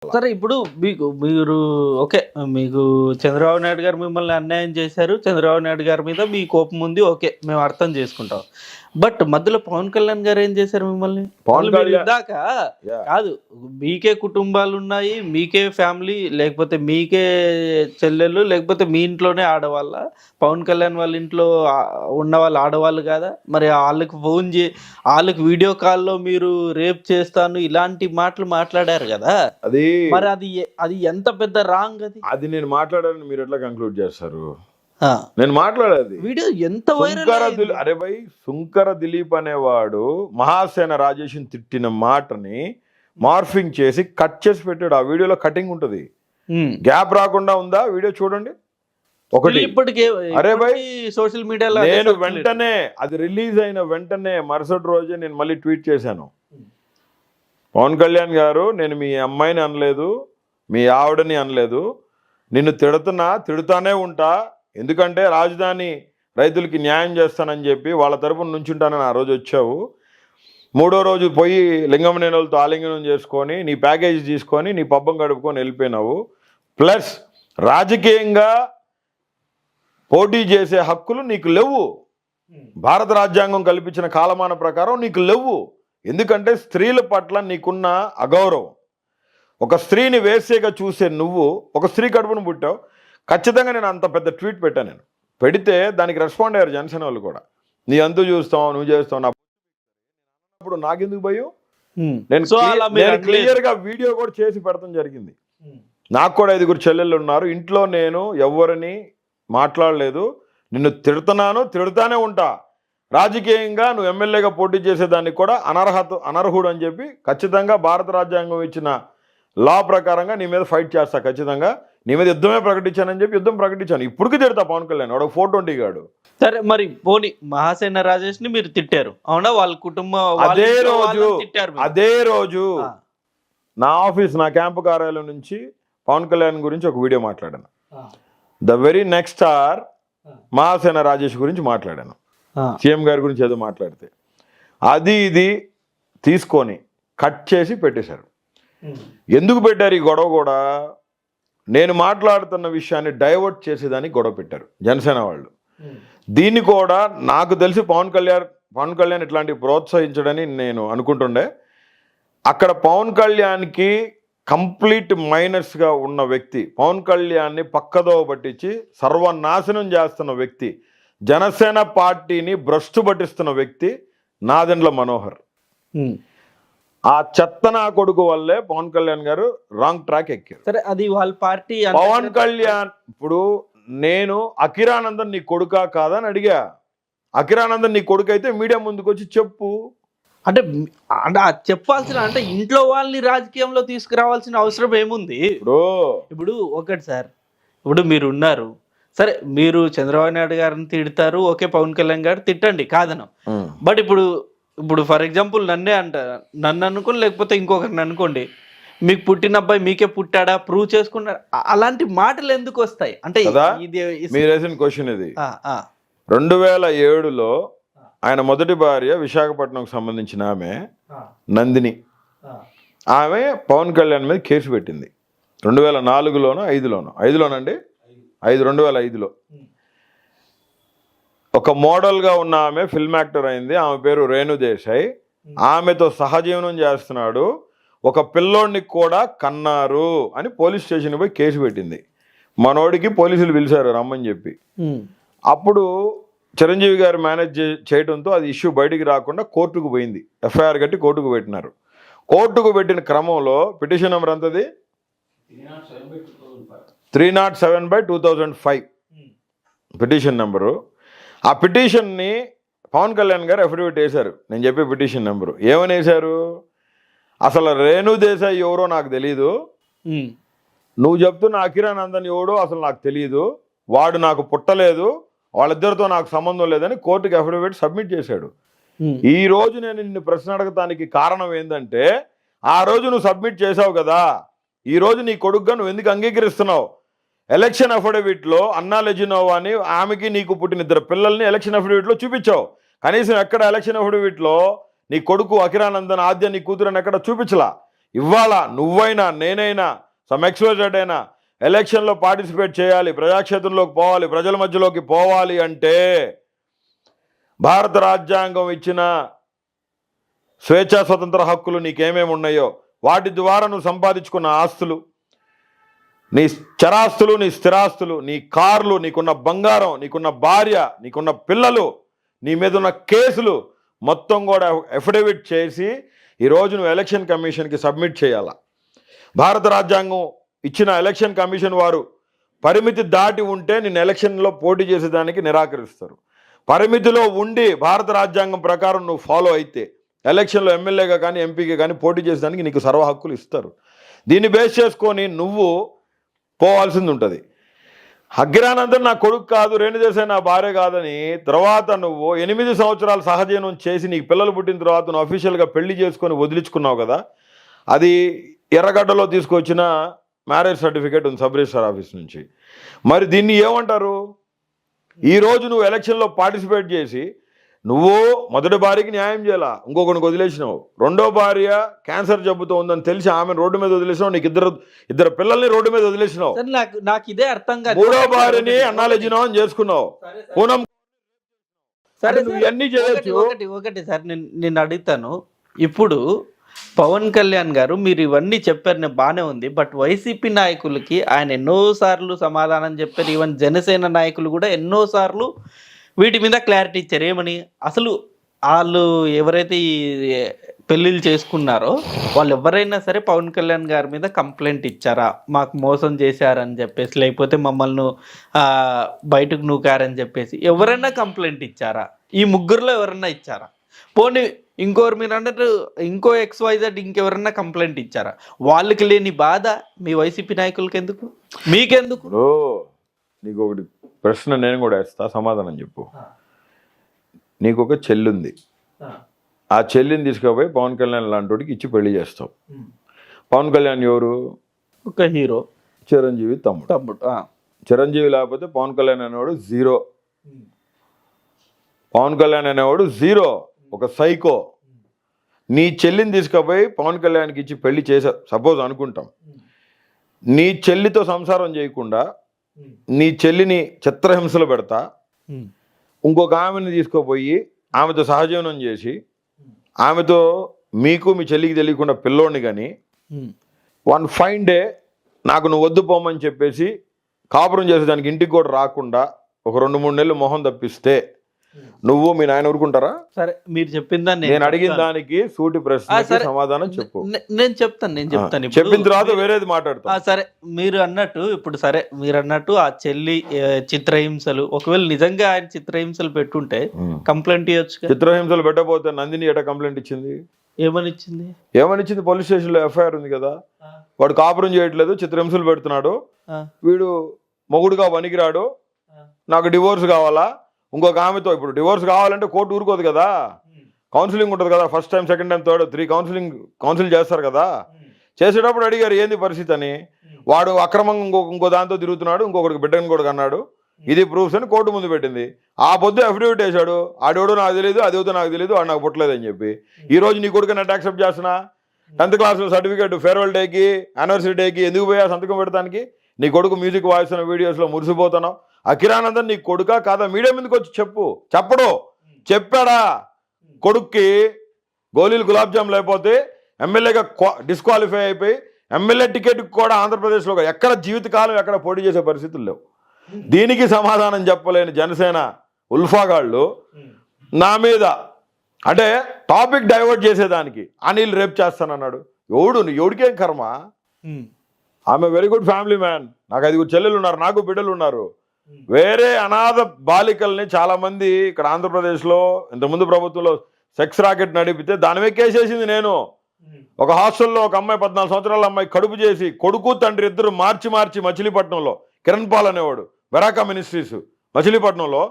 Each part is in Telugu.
సరే ఇప్పుడు మీరు ఓకే. మీకు చంద్రబాబు నాయుడు గారు మిమ్మల్ని అన్యాయం చేశారు. చంద్రబాబు నాయుడు గారి మీద మీ కోపం ఉంది. ఓకే. మేము అర్థం చేసుకుంటాం. బట్ మధ్యలో పవన్ కళ్యాణ్ గారు ఏం చేశారు మిమ్మల్ని? పవన్ కళ్యాణ్ ఇందాక కాదు, మీకే కుటుంబాలు ఉన్నాయి, మీకే ఫ్యామిలీ, లేకపోతే మీకే చెల్లెళ్ళు, లేకపోతే మీ ఇంట్లోనే ఆడవాళ్ళ? పవన్ కళ్యాణ్ వాళ్ళ ఇంట్లో ఉన్న వాళ్ళు ఆడవాళ్ళు కాదా? మరి వాళ్ళకి ఫోన్ వాళ్ళకి వీడియో కాల్లో మీరు రేప్ చేస్తాను ఇలాంటి మాటలు మాట్లాడారు కదా. అది మరి అది ఎంత పెద్ద రాంగ్ అది నేను మాట్లాడాలని మీరు ఎట్లా కంక్లూడ్ చేస్తారు? నేను మాట్లాడేది వీడియో ఎంత వైరల్. అరే భయ్, సుంకర దిలీప్ అనేవాడు మహాసేన రాజేష్ని తిట్టిన మాటని మార్ఫింగ్ చేసి కట్ చేసి పెట్టాడు. ఆ వీడియోలో కటింగ్ ఉంటుంది, గ్యాప్ రాకుండా ఉందా వీడియో చూడండి. ఒకటి ఇప్పటికే అరే భయ్, సోషల్ మీడియాలో నేను వెంటనే అది రిలీజ్ అయిన వెంటనే మరుసటి రోజే నేను మళ్ళీ ట్వీట్ చేశాను, పవన్ కళ్యాణ్ గారు నేను మీ అమ్మాయిని అనలేదు, మీ ఆవిడని అనలేదు, నిన్ను తిడుతానే ఉంటా, ఎందుకంటే రాజధాని రైతులకి న్యాయం చేస్తానని చెప్పి వాళ్ళ తరపున నుంచుంటానని ఆ రోజు వచ్చావు. మూడో రోజు పోయి లింగమనేనులతో ఆలింగనం చేసుకొని నీ ప్యాకేజీ తీసుకొని నీ పబ్బం గడుపుకొని వెళ్ళిపోయినావు. ప్లస్ రాజకీయంగా పోటీ చేసే హక్కులు నీకు లేవు, భారత రాజ్యాంగం కల్పించిన కాలమాన ప్రకారం నీకు లేవు. ఎందుకంటే స్త్రీల పట్ల నీకున్న అగౌరవం. ఒక స్త్రీని వేసేగా చూసే నువ్వు ఒక స్త్రీ కడుపును పుట్టావు. ఖచ్చితంగా నేను అంత పెద్ద ట్వీట్ పెట్టాను. నేను పెడితే దానికి రెస్పాండ్ అయ్యారు జనసేన వాళ్ళు కూడా, నీ అంతు చూస్తావు, నువ్వు చేస్తావు, అప్పుడు నాకెందుకు భయం? నేను క్లియర్గా వీడియో కూడా చేసి పెడతాం జరిగింది. నాకు కూడా 5 చెల్లెళ్ళు ఉన్నారు ఇంట్లో, నేను ఎవరిని మాట్లాడలేదు, నిన్ను తిడుతానే ఉంటా. రాజకీయంగా నువ్వు ఎమ్మెల్యేగా పోటీ చేసేదానికి కూడా అనర్హుడు అని చెప్పి ఖచ్చితంగా భారత రాజ్యాంగం ఇచ్చిన లా ప్రకారంగా నీ మీద ఫైట్ చేస్తా, ఖచ్చితంగా నీ మీద యుద్ధమే ప్రకటించానని చెప్పి యుద్ధం ప్రకటించాను. ఇప్పటికీ తిడతా పవన్ కళ్యాణ్, వాడు 420 సరే మరి పోనీ మహాసేన రాజేష్ ని మీరు తిట్టారు అవునా? వాళ్ళ కుటుంబం అదే రోజు నా ఆఫీస్, నా క్యాంపు కార్యాలయం నుంచి పవన్ కళ్యాణ్ గురించి ఒక వీడియో మాట్లాడాను. The very next hour Mahasena Rajesh గురించి మాట్లాడాను. సీఎం గారి గురించి ఏదో మాట్లాడితే అది ఇది తీసుకొని కట్ చేసి పెట్టేశారు. ఎందుకు పెట్టారు ఈ గొడవ? కూడా నేను మాట్లాడుతున్న విషయాన్ని డైవర్ట్ చేసేదానికి గొడవ పెట్టారు జనసేన వాళ్ళు. దీన్ని కూడా నాకు తెలిసి పవన్ కళ్యాణ్ ఇట్లాంటివి ప్రోత్సహించడని నేను అనుకుంటుండే. అక్కడ పవన్ కళ్యాణ్కి కంప్లీట్ మైనస్గా ఉన్న వ్యక్తి, పవన్ కళ్యాణ్ని పక్కదోవ పట్టించి సర్వనాశనం చేస్తున్న వ్యక్తి, జనసేన పార్టీని భ్రష్టు పట్టిస్తున్న వ్యక్తి నాదెండ్ల మనోహర్. ఆ చెత్తనా కొడుకు వల్లే పవన్ కళ్యాణ్ గారు రాంగ్ ట్రాక్ ఎక్కారు. సరే అది వాళ్ళ పార్టీ. పవన్ కళ్యాణ్ ఇప్పుడు నేను అఖిరానందన్ నీ కొడుకా కాదా అని అడిగా. అఖిరానందన్ నీ కొడుకు అయితే మీడియా ముందుకు వచ్చి చెప్పు అంటే చెప్పాల్సిన, అంటే ఇంట్లో వాళ్ళని రాజకీయంలో తీసుకురావాల్సిన అవసరం ఏముంది? ఇప్పుడు ఒకటి సార్, ఇప్పుడు మీరు ఉన్నారు సరే, మీరు చంద్రబాబు నాయుడు గారిని తిడతారు, ఓకే, పవన్ కళ్యాణ్ గారు తిట్టండి కాదను. బట్ ఇప్పుడు ఫర్ ఎగ్జాంపుల్ నన్ను అనుకోండి, లేకపోతే ఇంకొకరిని అనుకోండి, మీకు పుట్టిన అబ్బాయి మీకే పుట్టాడా ప్రూవ్ చేసుకున్నాడు, అలాంటి మాటలు ఎందుకు వస్తాయి? అంటే మీరు వేసిన క్వశ్చన్ ఇది. 2007లో ఆయన మొదటి భార్య విశాఖపట్నంకు సంబంధించిన ఆమె నందిని, ఆమె పవన్ కళ్యాణ్ మీద కేసు పెట్టింది 2004లోనో 5లోనండి 2005లో. ఒక మోడల్గా ఉన్న ఆమె ఫిల్మ్ యాక్టర్ అయింది. ఆమె పేరు రేణు దేశాయ్. ఆమెతో సహజీవనం చేస్తున్నాడు, ఒక పిల్లోడిని కూడా కన్నారు అని పోలీస్ స్టేషన్కి పోయి కేసు పెట్టింది. మనోడికి పోలీసులు పిలిచారు రమ్మని చెప్పి. అప్పుడు చిరంజీవి గారు మేనేజ్ చేయడంతో అది ఇష్యూ బయటికి రాకుండా కోర్టుకు పోయింది. ఎఫ్ఐఆర్ కట్టి కోర్టుకు పెట్టినారు. కోర్టుకు పెట్టిన క్రమంలో పిటిషన్ నెంబర్ అంతది 307/2005 పిటిషన్ నెంబరు. ఆ పిటిషన్ని పవన్ కళ్యాణ్ గారు అఫిడవిట్ వేశారు. నేను చెప్పే పిటిషన్ నెంబరు ఏమని వేశారు? అసలు రేణు దేశాయ్ ఎవరో నాకు తెలీదు, నువ్వు చెప్తున్న అఖిరానందన్ ఎవడో అసలు నాకు తెలియదు, వాడు నాకు పుట్టలేదు, వాళ్ళిద్దరితో నాకు సంబంధం లేదని కోర్టుకి అఫిడవిట్ సబ్మిట్ చేశాడు. ఈ రోజు నేను నిన్ను ప్రశ్న అడగటానికి కారణం ఏంటంటే, ఆ రోజు నువ్వు సబ్మిట్ చేసావు కదా, ఈ రోజు నీ కొడుకుగా నువ్వు ఎందుకు అంగీకరిస్తున్నావు? ఎలక్షన్ అఫిడవిట్లో అన్నా లెజినోవా అని ఆమెకి నీకు పుట్టిన 2 పిల్లల్ని ఎలక్షన్ అఫిడవిట్లో చూపించావు. కనీసం ఎక్కడ ఎలక్షన్ అఫిడవిట్లో నీ కొడుకు అఖిరానందన్ ఆద్య నీ కూతురని ఎక్కడ చూపించలా. ఇవాళ నువ్వైనా నేనైనా సమ్ ఎక్స్‌వైజెడ్ అయినా ఎలక్షన్లో పార్టిసిపేట్ చేయాలి, ప్రజాక్షేత్రంలోకి పోవాలి, ప్రజల మధ్యలోకి పోవాలి అంటే భారత రాజ్యాంగం ఇచ్చిన స్వేచ్ఛా స్వతంత్ర హక్కులు నీకేమేమి ఉన్నాయో వాటి ద్వారా నువ్వు సంపాదించుకున్న ఆస్తులు, నీ చరాస్తులు, నీ స్థిరాస్తులు, నీ కార్లు, నీకున్న బంగారం, నీకున్న భార్య, నీకున్న పిల్లలు, నీ మీద ఉన్న కేసులు మొత్తం కూడా ఎఫిడవిట్ చేసి ఈరోజు నువ్వు ఎలక్షన్ కమిషన్కి సబ్మిట్ చేయాలా. భారత రాజ్యాంగం ఇచ్చిన ఎలక్షన్ కమిషన్ వారు పరిమితి దాటి ఉంటే నిన్ను ఎలక్షన్లో పోటీ చేసేదానికి నిరాకరిస్తారు. పరిమితిలో ఉండి భారత రాజ్యాంగం ప్రకారం నువ్వు ఫాలో అయితే ఎలక్షన్లో ఎమ్మెల్యేగా కానీ ఎంపీగా కానీ పోటీ చేసేదానికి నీకు సర్వ హక్కులు ఇస్తారు. దీన్ని బేస్ చేసుకొని నువ్వు పోవాల్సింది ఉంటుంది. అగ్రానందన్ నా కొడుకు కాదు, రేణుదేశాయ్ నా భార్య కాదని తర్వాత నువ్వు 8 సంవత్సరాలు సహజీవనం చేసి నీకు పిల్లలు పుట్టిన తర్వాత నువ్వు అఫీషియల్గా పెళ్లి చేసుకొని వదిలించుకున్నావు కదా, అది ఎర్రగడ్డలో తీసుకొచ్చిన మ్యారేజ్ సర్టిఫికేట్ ఉంది సబ్ రిజిస్ట్రార్ ఆఫీస్ నుంచి. మరి దీన్ని ఏమంటారు? ఈరోజు నువ్వు ఎలక్షన్లో పార్టిసిపేట్ చేసి నువ్వు మొదటి భార్యకి న్యాయం చేయాలా, ఇంకొకరికి వదిలేసినావు. రెండో భార్య క్యాన్సర్ జబ్బుతో ఉందని తెలిసి ఆమెను రోడ్డు మీద వదిలేసినావు, నీకు ఇద్దరు పిల్లల్ని రోడ్డు మీద వదిలేసినావు. నాకు ఇదే అర్థం కాదు. మూడో భార్యని అన్నాలెజినో అని చేసుకున్నావు. పూనం సరే నువ్వు ఇవన్నీ చేయొచ్చు. ఒకటి సార్ నేను అడుగుతాను, ఇప్పుడు పవన్ కళ్యాణ్ గారు మీరు ఇవన్నీ చెప్పారు బాగానే ఉంది, బట్ వైసీపీ నాయకులకి ఆయన ఎన్నోసార్లు సమాధానం చెప్పారు. ఈవెన్ జనసేన నాయకులు కూడా ఎన్నోసార్లు వీటి మీద క్లారిటీ ఇచ్చారు. ఏమని, అసలు వాళ్ళు ఎవరైతే ఈ పెళ్ళిళ్ళు చేసుకున్నారో వాళ్ళు ఎవరైనా సరే పవన్ కళ్యాణ్ గారి మీద కంప్లైంట్ ఇచ్చారా, మాకు మోసం చేశారని చెప్పేసి, లేకపోతే మమ్మల్ని బయటకు నూకారని చెప్పేసి ఎవరైనా కంప్లైంట్ ఇచ్చారా? ఈ ముగ్గురులో ఎవరైనా ఇచ్చారా? పోనీ ఇంకోరు మీరు అన్నట్టు ఇంకో XYZ ఇంకెవరన్నా కంప్లైంట్ ఇచ్చారా? వాళ్ళకి లేని బాధ మీ వైసీపీ నాయకులకి ఎందుకు, మీకెందుకు? నీకు ఒకటి ప్రశ్న నేను కూడా వేస్తా, సమాధానం చెప్పు. నీకు ఒక చెల్లుంది, ఆ చెల్లిని తీసుకుపోయి పవన్ కళ్యాణ్ లాంటి వాడికి ఇచ్చి పెళ్లి చేస్తావు. పవన్ కళ్యాణ్ ఎవరు? ఒక హీరో, చిరంజీవి తమ్ముడు. చిరంజీవి లేకపోతే పవన్ కళ్యాణ్ అనేవాడు జీరో. పవన్ కళ్యాణ్ అనేవాడు జీరో, ఒక సైకో. నీ చెల్లిని తీసుకుపోయి పవన్ కళ్యాణ్కి ఇచ్చి పెళ్లి చేశారు సపోజ్ అనుకుంటాం. నీ చెల్లితో సంసారం చేయకుండా నీ చెల్లిని చిత్రహింసలు పెడతా ఇంకొక ఆమెను తీసుకుపోయి ఆమెతో సహజీవనం చేసి ఆమెతో మీకు మీ చెల్లికి తెలియకుండా పిల్లోడిని కానీ వన్ ఫైన్ డే నాకు నువ్వు వద్దు పోమని చెప్పేసి కాపురం చేసేదానికి ఇంటికి కూడా రాకుండా ఒక 2-3 నెలలు మొహం తప్పిస్తే నువ్వు మీ నాయన ఊరుకుంటారా? సరే మీరు చెప్పిందా, నేను అడిగిన దానికి సూటి ప్రశ్న సమాధానం చెప్పు. నేను చెప్తాను చెప్పిన తర్వాత వేరేది మాట్లాడతా. సరే మీరు అన్నట్టు ఆ చెల్లి చిత్రహింసలు, ఒకవేళ నిజంగా ఆయన చిత్రహింసలు పెట్టుంటే కంప్లైంట్ ఇవ్వచ్చు. చిత్రహింసలు పెట్టకపోతే నందిని ఎట కంప్లైంట్ ఇచ్చింది? ఏమనిచ్చింది? పోలీస్ స్టేషన్ లో ఎఫ్ఐఆర్ ఉంది కదా. వాడు కాపురం చేయట్లేదు, చిత్రహింసలు పెడుతున్నాడు, వీడు మొగుడుగా పనికిరాడు, నాకు డివోర్స్ కావాలా. ఇంకొక ఆమెతో ఇప్పుడు డివోర్స్ కావాలంటే కోర్టు ఊరుకోదు కదా, కౌన్సిలింగ్ ఉంటుంది కదా. First time, second time, third 3 council చేస్తారు కదా. చేసేటప్పుడు అడిగారు ఏంది పరిస్థితి అని. వాడు అక్రమంగా ఇంకో దాంతో తిరుగుతున్నాడు, ఇంకొకటికి బిడ్డని కూడా అన్నాడు, ఇది ప్రూఫ్స్ అని కోర్టు ముందు పెట్టింది. ఆ పొద్దు అఫిడవిట్ వేశాడు, ఆడేవాడు నాకు తెలియదు, అదేవుతో నాకు తెలియదు, ఆడు నాకు పుట్టలేదని చెప్పి. ఈ రోజు నీ కొడుకు నెట్ యాక్సెప్ట్ చేస్తున్నా. 10th క్లాస్ సర్టిఫికేట్ ఫేర్వెల్ డేకి, యానివర్సరీ డేకి ఎందుకు పోయా సంతకం పెడతానికి? నీ కొడుకు మ్యూజిక్ వాయిస్తున్న వీడియోస్లో మురిసిపోతున్నావు. అఖిరానందన్ నీ కొడుకా కాదా? మీడియా మీదకి వచ్చి చెప్పడు. చెప్పాడా? కొడుక్కి గోళీలు గులాబ్ జామ్ లేకపోతే ఎమ్మెల్యేగా డిస్క్వాలిఫై అయిపోయి ఎమ్మెల్యే టికెట్ కూడా ఆంధ్రప్రదేశ్లో ఎక్కడ జీవితకాలం ఎక్కడ పోటీ చేసే పరిస్థితులు లేవు. దీనికి సమాధానం చెప్పలేని జనసేన ఉల్ఫాగాళ్ళు నా మీద అంటే టాపిక్ డైవర్ట్ చేసేదానికి అనిల్ రేప్ చేస్తానన్నాడు. ఎవడికేం కర్మ? ఆమె వెరీ గుడ్ ఫ్యామిలీ మ్యాన్. నాకు 5 చెల్లెలు ఉన్నారు, నాకు బిడ్డలు ఉన్నారు. వేరే అనాథ బాలికల్ని చాలా మంది ఇక్కడ ఆంధ్రప్రదేశ్లో ఇంతకుముందు ప్రభుత్వంలో సెక్స్ రాకెట్ నడిపితే దాని మీద కేసేసింది నేను. ఒక హాస్టల్లో ఒక అమ్మాయి 14 సంవత్సరాల అమ్మాయి కడుపు చేసి కొడుకు తండ్రి ఇద్దరు మార్చి మచిలీపట్నంలో కిరణ్ పాల్ అనేవాడు, వెరాకా మినిస్ట్రీస్ మచిలీపట్నంలో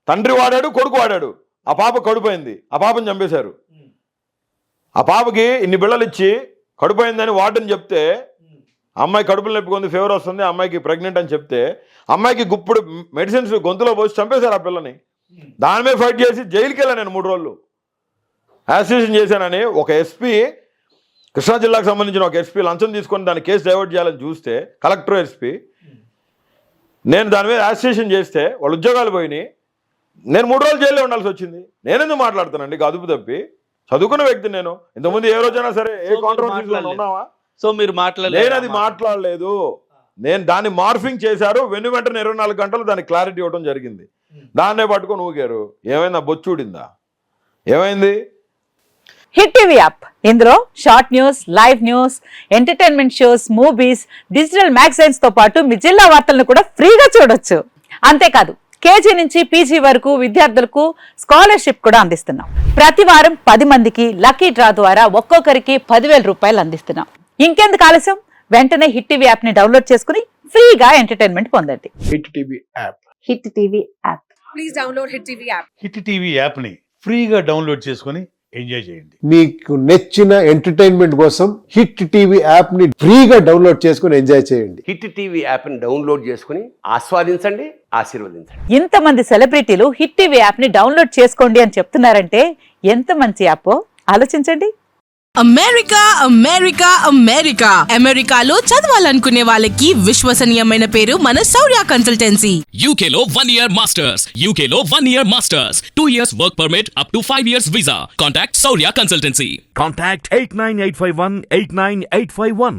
తండ్రి వాడాడు, కొడుకు వాడాడు. ఆ పాప కడుపోయింది, ఆ పాపను చంపేశారు. ఆ పాపకి ఇన్ని బిళ్ళలు ఇచ్చి కడుపోయిందని వార్డెన్ చెప్తే అమ్మాయి కడుపులు నొప్పికొంది, ఫీవర్ వస్తుంది, అమ్మాయికి ప్రెగ్నెంట్ అని చెప్తే అమ్మాయికి గుప్పుడు మెడిసిన్స్ గొంతులో పోసి చంపేశారు ఆ పిల్లని. దాని మీద ఫైట్ చేసి జైలుకి వెళ్ళాను నేను 3 రోజులు. అసోసియేషన్ చేశానని ఒక ఎస్పీ కృష్ణా జిల్లాకు సంబంధించిన ఒక ఎస్పీ లంచం తీసుకొని దాని కేసు డైవర్ట్ చేయాలని చూస్తే కలెక్టర్ ఎస్పీ, నేను దాని మీద యాజిటేషన్ చేస్తే వాళ్ళ ఉద్యోగాలు పోయినాయి, నేను 3 రోజులు జైల్లో ఉండాల్సి వచ్చింది. నేనెందుకు మాట్లాడుతానండి అదుపు తప్పి? చదువుకున్న వ్యక్తి నేను. ఇంతకుముందు ఏ రోజైనా సరే ఏ కాంట్రవర్సీలో ఉన్నావా? సో మీరు నేను అది మాట్లాడలేదు. నేను దాన్ని మార్ఫింగ్ చేశారు, వెంటనే 24 గంటలు దానికి క్లారిటీ ఇవ్వడం జరిగింది. దాన్నే పట్టుకొని ఊగారు. ఏమైందా? బొచ్చుడిందా? ఏమైంది? హిట్ టీవీ యాప్, ఇందులో short news, live news, entertainment shows, movies, digital magazines తో పాటు మీ జిల్లా వార్తలను కూడా ఫ్రీగా చూడొచ్చు. అంతేకాదు కేజీ నుంచి పీజీ వరకు విద్యార్థులకు స్కాలర్షిప్ కూడా అందిస్తున్నాం. ప్రతి వారం 10 మందికి లక్కీ డ్రా ద్వారా ఒక్కొక్కరికి 10,000 రూపాయలు అందిస్తున్నాం. ఇంకెందుకు ఆలస్యం? వెంటనే హిట్ టీవీ యాప్ ని డౌన్లోడ్ చేసుకుని ఫ్రీగా ఎంటర్టైన్మెంట్ పొందండి. Hit TV app. Hit TV app. Please download Hit TV app. Hit TV యాప్ని ఫ్రీగా డౌన్లోడ్ చేసుకొని ఎంజాయ్ చేయండి. మీకు నచ్చిన ఎంటర్టైన్మెంట్ కోసం హిట్ టీవీ యాప్ ని ఫ్రీగా డౌన్లోడ్ చేసుకుని ఎంజాయ్ చేయండి. హిట్ టీవీ యాప్ని డౌన్లోడ్ చేసుకుని ఆస్వాదించండి, ఆశీర్వదించండి. ఇంతమంది సెలబ్రిటీలు హిట్ టీవీ యాప్ ని డౌన్లోడ్ చేసుకోండి అని చెప్తున్నారంటే ఎంత మంచి యాప్ ఆలోచించండి. అమెరికా అమెరికా అమెరికా అమెరికాలో చదవాలనుకునే వాళ్ళకి విశ్వసనీయమైన పేరు మన శౌర్య కన్సల్టెన్సీ. UK లో 1 year masters. UK లో 1 year masters. 2 years work permit up to 5 years visa. Contact Saurya Consultancy. Contact 89851 89851.